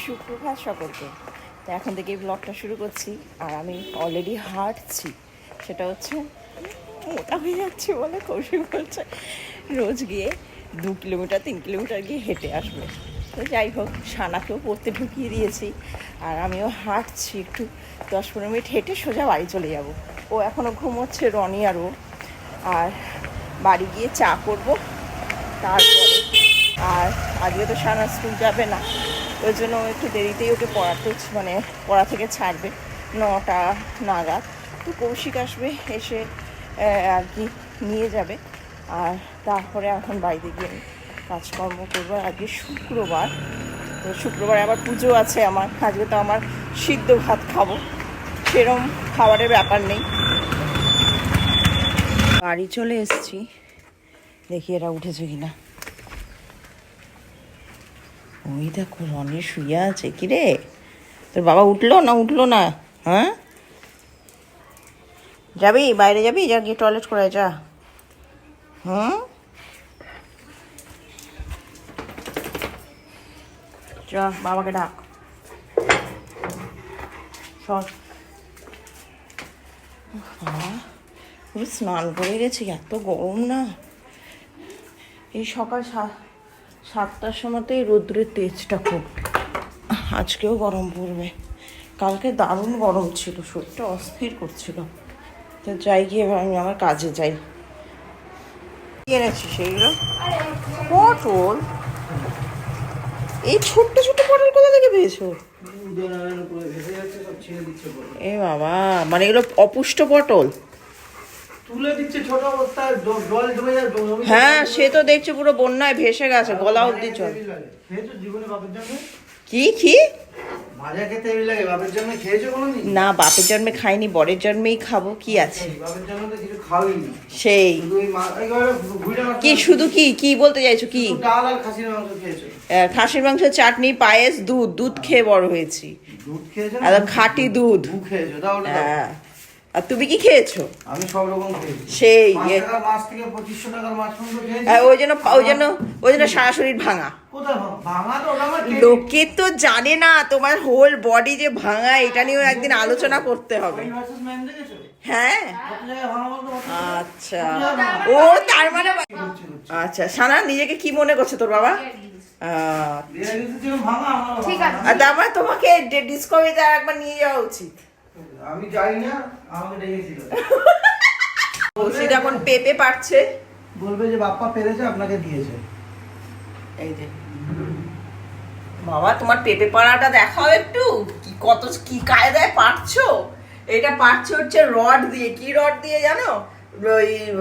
সুপ্রভাত সকলকে। তো এখন থেকে ব্লগটা শুরু করছি। আর আমি অলরেডি হাঁটছি, সেটা হচ্ছে মোটা হয়ে যাচ্ছে বলে কৌশিক বলছে রোজ গিয়ে 2 কিলোমিটার 3 কিলোমিটার গিয়ে হেঁটে আসবে। তো যাই হোক, সানাকেও পড়তে ঢুকিয়ে দিয়েছি আর আমিও হাঁটছি একটু, 10-15 মিনিট হেঁটে সোজা বাড়ি চলে যাব। ও এখনও ঘুমোচ্ছে, রনি আর ও। আর বাড়ি গিয়ে চা করব তারপরে। আর আজকে তো সানা স্কুল যাবে না, ওই জন্য একটু দেরিতেই ওকে পড়াতে মানে পড়া থেকে ছাড়বে 9টা নাগাদ। তো কৌশিক আসবে, এসে আর কি নিয়ে যাবে। আর তারপরে এখন বাড়িতে গিয়ে কাজকর্ম করবো। আজকে শুক্রবার, তো শুক্রবার আবার পুজো আছে আমার। আজকে তো আমার সিদ্ধ ভাত খাবো, সেরম খাবারের ব্যাপার নেই। বাড়ি চলে এসেছি, দেখি এরা উঠেছে কিনা। ওই দেখো রনি শুয়ে আছে। কি রে, তোর বাবা উঠলো না? হ্যাঁ, যাবি বাইরে, যাবি? যা গিয়ে টয়লেট করে যা। হুম, চ, বাবাকে ডাক। সর, পুরো স্নান করে গেছি, এত গরম না। এই সকাল 7টার সময়তেই রৌদ্রের তেজটা খুব। আজকেও গরম পড়বে। কালকে দারুণ গরম ছিল, শরীরটা অস্থির করছিল। তো যাই গিয়ে আমি আমার কাজে যাই। কি এনেছি সেইগুলো? পটল? এই ছোট্ট ছোট্ট পটল কোথা থেকে পেয়েছো? এ বাবা, মানে এগুলো অপুষ্ট পটল? হ্যাঁ, সে তো দেখছি পুরো বন্যায় ভেসে গেছে, গলা অব্দি জল। কি কি না, বাপের জন্মে খাইনি, বরের জন্মেই খাবো। কি আছে সেই? কি শুধু কি বলতে চাইছো? কি খাসির মাংস, চাটনি, পায়েস, দুধ খেয়ে বড় হয়েছি, খাঁটি দুধ। হ্যাঁ, আর তুমি কি খেয়েছো? আমি সব রকম খেয়েছি। সেই মাছ থেকে 2500 টাকার মাছ খেয়েছি। ওই জন্য সারা শরীর ভাঙা। লোকে তো জানে না তোমার হোল বডি যে ভাঙা, এটা নিয়েও একদিন আলোচনা করতে হবে। হ্যাঁ, আচ্ছা, ও তার মানে আচ্ছা। সানা নিজেকে কি মনে করছে তোর বাবা? তার মানে তোমাকে ডিসকভারিতে একবার নিয়ে যাওয়া উচিত। আমি যাই না, আমাকে ডেকেছিল। কৌশিক এখন পেঁপে পাড়ছে, বলবে যে বাপ্পা পেরেছে, আপনাকে দিয়েছে। এই যে বাবা, তোমার পেঁপে পাড়াটা দেখাও একটু, কি কায়দায় পাড়ছো। এটা পাড়ছে হচ্ছে রড দিয়ে। কি রড দিয়ে জানো?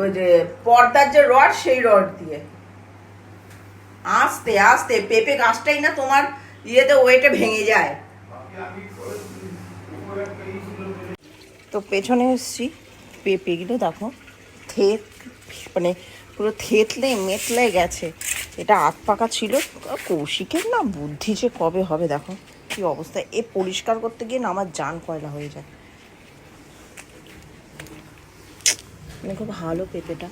ওই যে পর্দার যে রড, সেই রড দিয়ে। আস্তে আস্তে, পেঁপে গাছটাই না তোমার ইয়েতে ওয়েটে ভেঙে যায়। তো পেছনে এসছি, পেঁপেগুলো দেখো মানে পুরো মেটলে গেছে। এটা আধ পাকা ছিল। কৌশিকের না বুদ্ধি যে কবে হবে, দেখো কি অবস্থা। এ পরিষ্কার করতে গিয়ে না আমার জান কয়লা হয়ে যায়। মানে খুব ভালো পেঁপেটা।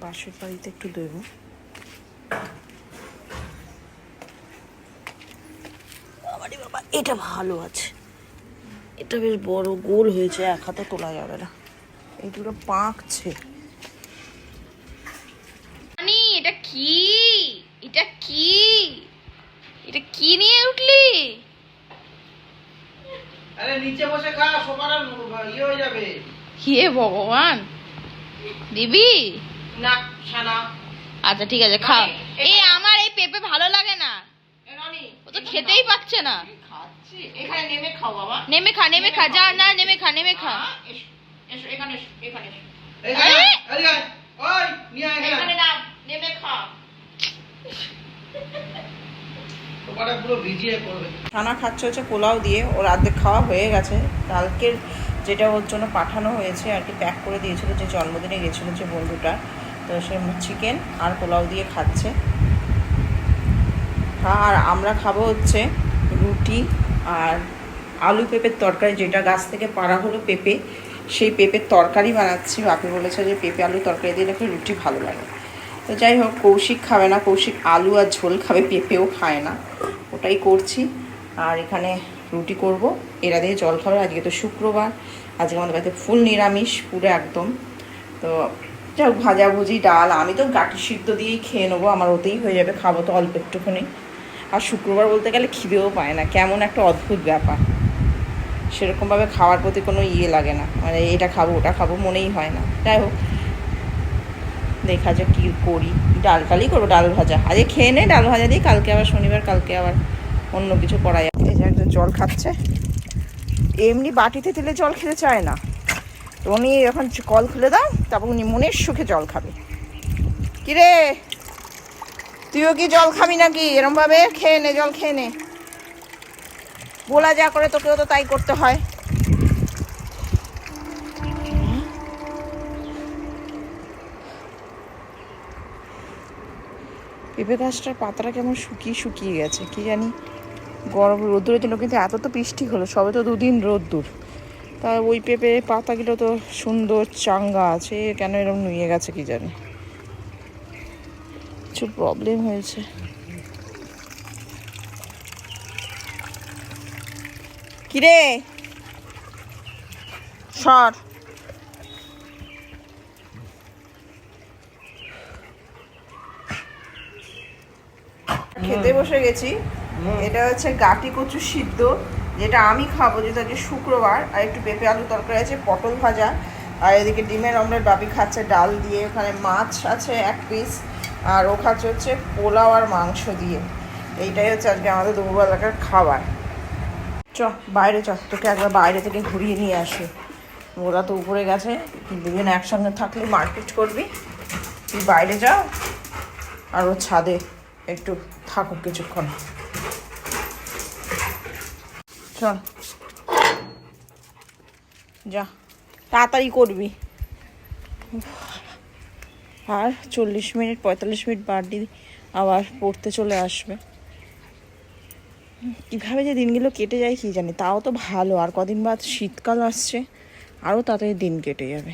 পাশের বাড়িতে একটু দেবো। বাবা, এটা ভালো আছে, এটা বেশ বড় গোল হয়েছে, এক হাতে তোলা যাবে না। এই দুটো পাকছে। এটা কি? এটা কি? এটা কি নিয়ে উঠলি? আরে নিচে বসে খা, সোফাটা ইয়ে হয়ে যাবে। হে ভগবান, দিবি না সানা? আচ্ছা ঠিক আছে, খাও। এই আমার এই পেঁপে ভালো লাগে না, ও তো খেতেই পাচ্ছে না। এখানে নেমে খাও বাবা। নেমে খা, যা না, নেমে খা। এসো এখানে, এখানে নেমে খা। পুরো ভিজিয়ে পড়বে। খানা খাচ্ছে হচ্ছে পোলাও দিয়ে, ওর অর্ধেক খাওয়া হয়ে গেছে। কালকের যেটা ওর জন্য পাঠানো হয়েছে আর কি, প্যাক করে দিয়েছিল, যে জন্মদিনে গেছিলো যে বন্ধুটা, তো সে চিকেন আর পোলাও দিয়ে খাচ্ছে। আর আমরা খাবো হচ্ছে রুটি আর আলু পেঁপের তরকারি, যেটা গাছ থেকে পাড়া হলো পেঁপে, সেই পেঁপের তরকারি বানাচ্ছি। বাপি বলেছে যে পেঁপে আলু তরকারি দিয়ে নাকি রুটি ভালো লাগে। তো যাই হোক, কৌশিক খাবে না, কৌশিক আলু আর ঝোল খাবে, পেঁপেও খায় না, ওটাই করছি। আর এখানে রুটি করব, এরা দিয়ে জল খাবে। আজকে তো শুক্রবার, আজকে আমাদের বাড়িতে ফুল নিরামিষ পুরো একদম। তো যাই হোক, ভাজাভুজি ডাল, আমি তো গাঁটি সিদ্ধ দিয়েই খেয়ে নেবো, আমার ওতেই হয়ে যাবে, খাবো তো অল্প একটুখানি। আর শুক্রবার বলতে গেলে খিদেও পায় না, কেমন একটা অদ্ভুত ব্যাপার, সেরকমভাবে খাওয়ার প্রতি কোনো ইয়ে লাগে না, মানে এটা খাবো ওটা খাবো মনেই হয় না। যাই হোক, দেখা যাক কী করি। ডাল টালই করবো, ডাল ভাজা আজকে খেয়ে নে, ডাল ভাজা দিই, কালকে আবার শনিবার, কালকে আবার অন্য কিছু করা যায়। এই যে একজন জল খাচ্ছে, এমনি বাটিতে তুলে জল খেতে চায় না, তো উনি এখন কল খুলে দাও, তারপর উনি মনের সুখে জল খাবে। কিরে, তুইও কি জল খাবি নাকি? এরমভাবে খেয়ে নে, জল খেয়ে নে, বলা যা করে তোকেও তো তাই করতে হয়। পেঁপে গাছটার পাতাটা কেমন শুকিয়ে শুকিয়ে গেছে, কি জানি, গরম রোদ্দুরের জন্য। কিন্তু এত তো বৃষ্টি হলো, সবে তো 2 দিন রোদ্দুর, তা ওই পেঁপে পাতাগুলো তো সুন্দর চাঙ্গা আছে, কেন এরকম নুয়ে গেছে কি জানি, কিছু প্রবলেম হয়েছে। কিরে সর, খেতে বসে গেছি। এটা হচ্ছে গাটি কচু সিদ্ধ, যেটা আমি খাবো, যেটা হচ্ছে শুক্রবার। আর একটু পেঁপে আলু তরকারি আছে, পটল ভাজা, আর এদিকে ডিমের অমলেট বাপি খাচ্ছে ডাল দিয়ে, ওখানে মাছ আছে 1 পিস, আর ও খাচ্ছে হচ্ছে পোলাও আর মাংস দিয়ে। এইটাই হচ্ছে আজকে আমাদের দুপুরবেলাকার খাবার। চ বাইরে, চ তোকে একবার বাইরে থেকে ঘুরিয়ে নিয়ে আসি। ওরা তো উপরে গেছে, দুজন একসঙ্গে থাকলে মারপিট করবি, তুই বাইরে যাও আর ও ছাদে একটু থাকুক কিছুক্ষণ। চল যা, তাড়াতাড়ি করবি। আর 40 মিনিট 45 মিনিট বাড়ি আবার পড়তে চলে আসবে। কীভাবে যে দিনগুলো কেটে যায় কি জানি, তাও তো ভালো। আর কদিন বাদ শীতকাল আসছে, আরও তাড়াতাড়ি দিন কেটে যাবে।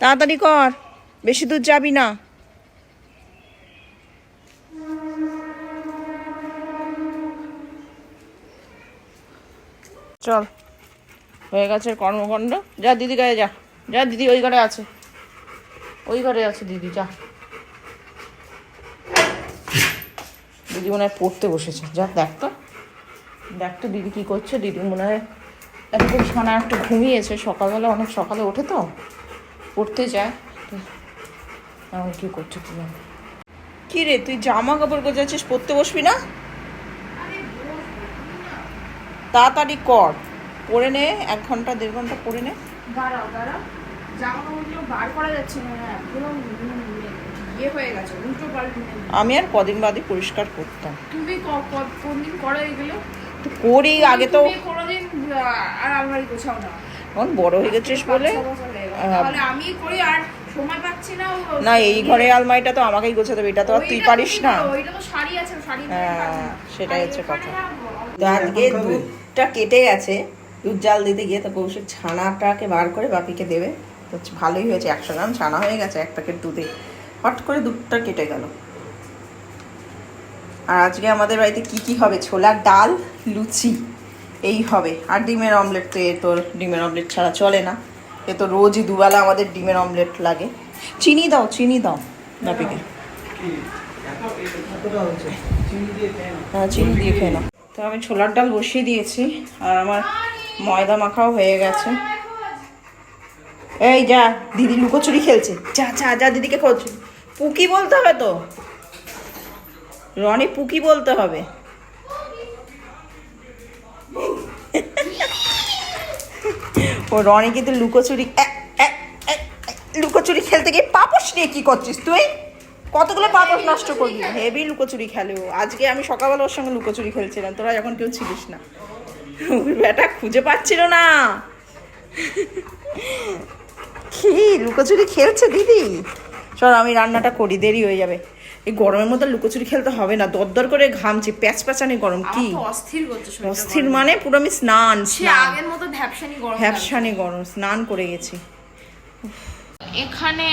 তাড়াতাড়ি কর, বেশি দূর যাবি না। চল, হয়ে গেছে কর্মকাণ্ড। যা দিদি গায়ে যা, যা দিদি ওই ঘরে আছে, ওই ঘরে আছে দিদি, যা। দিদি মনে হয় পড়তে বসেছে, যা দেখ তো, দেখ তো দিদি কী করছে। দিদি মনে হয় একটু বিছানা একটু ঘুমিয়েছে, সকালবেলা অনেক সকালে ওঠে তো, পড়তে যায়। এখন কী করছে তুই? কী রে, তুই জামা কাপড় গোছাচ্ছিস, পড়তে বসবি না? তাড়াতাড়ি কর, পড়ে নে, 1 ঘন্টা 1.5 ঘন্টা পড়ে নে। দাঁড়াও দাঁড়াও, জামা কাপড়গুলো বার করা যাচ্ছে না, পুরো ইয়ে হয়ে গেছে, উল্টো পাল্টো। আমি আর কদিন বাদই পরিষ্কার করতাম। তুমি কোনদিন করো এগুলো? তো করি, আগে তো তুমি কোনোদিন আর আলমারি গোছাও না, এখন বড় হয়ে গেছিস বলে। তাহলে আমি করি আর সময় পাচ্ছি না। না, এই ঘরের আলমারিটা তো আমাকেই গোছাতে হবে, এটা তো আর তুই পারিস না। ওইটা তো শাড়ি আছে, শাড়ি হ্যাঁ, সেটাই হচ্ছে কথা। তো আজকে দুধটা কেটে গেছে, দুধ জাল দিতে গিয়ে তো কৌশিক ছানাটাকে বার করে বাপিকে দেবে। তো ভালোই হয়েছে, 100 গ্রাম ছানা হয়ে গেছে 1 প্যাকেট দুধে, হট করে দুধটা কেটে গেল। আর আজকে আমাদের বাড়িতে কি কি হবে? ছোলার ডাল, লুচি, এই হবে। আর ডিমের অমলেট, তো এ তোর ডিমের অমলেট ছাড়া চলে না, এ তো রোজই দুবেলা আমাদের ডিমের অমলেট লাগে। চিনি দাও, চিনি দাও বাপিকে। হ্যাঁ, চিনি দিয়ে খেয়ে নাও। তো আমি ছোলার ডাল বসিয়ে দিয়েছি, আর আমার ময়দা মাখাও হয়ে গেছে। এই যা, দিদি লুকোচুরি খেলছে, যা যা যা দিদিকে খোঁজ। পুকি বলতে হবে তো, রনি পুকি বলতে হবে। ও রনি কিন্তু লুকোচুরি লুকোচুরি খেলতে গিয়ে পাপোশ নিয়ে কি করছিস তুই? কতগুলো পাপোশ নষ্ট করবি? হেভি লুকোচুরি খেলে ও। আজকে আমি সকালবেলা ওর সঙ্গে লুকোচুরি খেলছিলাম, তোরা যখন কেউ ছিলিস না। বেটা খুঁজে পাচ্ছিল না, কি লুকোচুরি খেলছে দিদি। চল আমি রান্নাটা করি, দেরি হয়ে যাবে। এই গরমের মধ্যে লুকোচুরি খেলতে হবে না, দরদর করে ঘামছি, প্যাচ প্যাচানি গরম। কি আমার তো অস্থির করছে শরীরটা অস্থির গরমে। মানে পুরো আমি স্নান সে আগের মতো ভ্যাপসানি গরম লাগছে। হ্যাপসানি গরম, স্নান করে গেছি। এখানে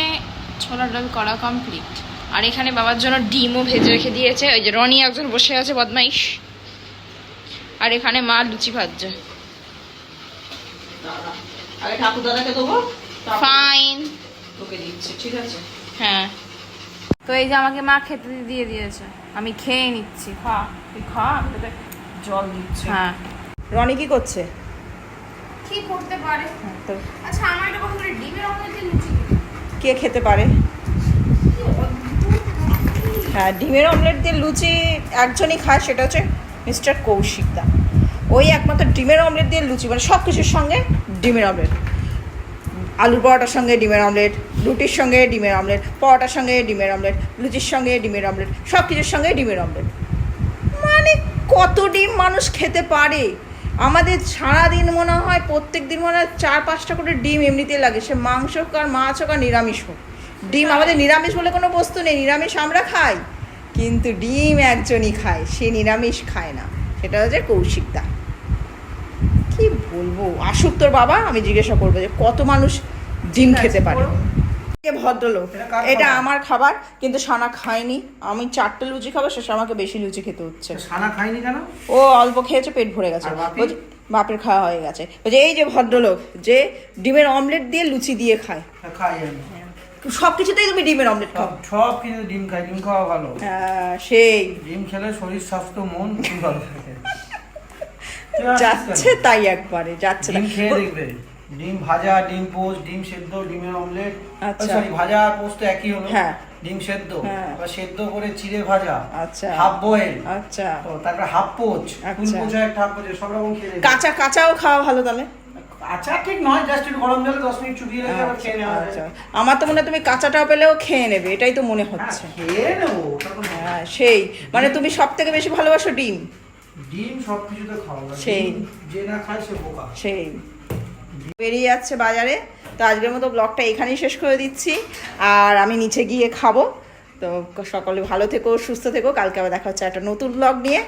ছোলার ডাল করা কমপ্লিট, আর এখানে বাবার জন্য ডিমও ভেজে রেখে দিয়েছে। ওই যে রনি একজন বসে আছে বদমাইশ, আর এখানে মা লুচি ভাজছে। আগে ঠাকুর দাদাকে দেবো, ফাইন। তোকে দিচ্ছি, ঠিক আছে? হ্যাঁ, তো এই যে আমাকে মা খেতে দিয়ে দিয়েছে, আমি খেয়ে নিচ্ছি। খা, তুই খা, আমি তোকে জল দিচ্ছি। হ্যাঁ। রনি কি করছে? কি করতে পারে? তো আচ্ছা আমার একটা কথা বলি, ডিমের অমলেট দিয়ে লুচি কে খেতে পারে? হ্যাঁ, ডিমের অমলেট দিয়ে লুচি একজনই খায়, সেটা হচ্ছে মিস্টার কৌশিক দা। ওই একমাত্র ডিমের অমলেট দিয়ে লুচি, মানে সব কিছুর সঙ্গে ডিমের অমলেট, আলুর পরোটার সঙ্গে ডিমের অমলেট, রুটির সঙ্গে ডিমের অমলেট, পরোটার সঙ্গে ডিমের অমলেট, লুচির সঙ্গে ডিমের অমলেট, সব কিছুর সঙ্গে ডিমের অমলেট। মানে কত ডিম মানুষ খেতে পারে? আমাদের সারাদিন মনে হয়, প্রত্যেক দিন মনে হয় 4-5টা করে ডিম এমনিতেই লাগে, সে মাংস হোক আর মাছ হোক আর নিরামিষ হোক। ডিম আমাদের নিরামিষ বলে কোনো বস্তু নেই, নিরামিষ আমরা খাই, কিন্তু ডিম একজনই খায়, সে নিরামিষ খায় না, সেটা হচ্ছে কৌশিকদা। কি বলবো, আসুক তোর বাবা, আমি জিজ্ঞাসা করবো যে কত মানুষ ডিম খেতে পারে। ভদ্রলোক, এটা আমার খাবার, কিন্তু সানা খায়নি। আমি 4টে লুচি খাবো, শেষে আমাকে বেশি লুচি খেতে হচ্ছে। সানা খাইনি কেন? ও অল্প খেয়েছে, পেট ভরে গেছে। আর বাপি? বলছে, বাপের খাওয়া হয়ে গেছে। বলছে এই যে ভদ্রলোক, যে ডিমের অমলেট দিয়ে লুচি দিয়ে খায়, খাই আমি সব কিছুতেই তুমি ডিমের অমলেট খাও। সব কিছু ডিম খাই, ডিম খাওয়া ভালো। সেই ডিম খেলে শরীর স্বাস্থ্য মন খুব ভালো থাকে। যাচ্ছে তাই, একবারে যাচ্ছে ডিম তাই। খেয়ে দেখবে, ডিম ভাজা, ডিম পোস্ট, ডিম সেদ্ধ, ডিমের অমলেট। আচ্ছা। সরি, ভাজা আর পোস্ট একই হলো। হ্যাঁ। ডিম সেদ্ধ, হ্যাঁ। বা সেদ্ধ করে চিড়ে ভাজা, আচ্ছা। হাফ বয়েল, আচ্ছা, তো তারপর হাফ পোচ, ফুল আচ্ছা। পোচা একটা হাফ পোচ, সব রকম খেয়ে দেখবে। কাঁচাও খাওয়া ভালো তাহলে। আচার ঠিক নয়, জাস্ট একটু গরম জলে 10 মিনিট চুবিয়ে রেখে আবার খেয়ে নেওয়া আচ্ছা, যায়। আমার তো মনে হয় তুমি কাঁচাটাও পেলেও খেয়ে নেবে, এটাই তো মনে হ্যাঁ, হচ্ছে। খেয়ে নেবো, ওটা কোনো- হ্যাঁ, সেই মানে তুমি সব থেকে বেশি ভালোবাসো ডিম। ডিম সব কিছুতে খাওয়া যায়। সেই। ডিম যে না খায় সে বোকা। সেই বেরিয়ে যাচ্ছে বাজারে। তো আজকের মতো ব্লগটা এখানেই শেষ করে দিচ্ছি, আর আমি নিচে গিয়ে খাবো। তো সকলে ভালো থেকো, সুস্থ থেকো, কালকে আবার দেখা হচ্ছে একটা নতুন ব্লগ নিয়ে।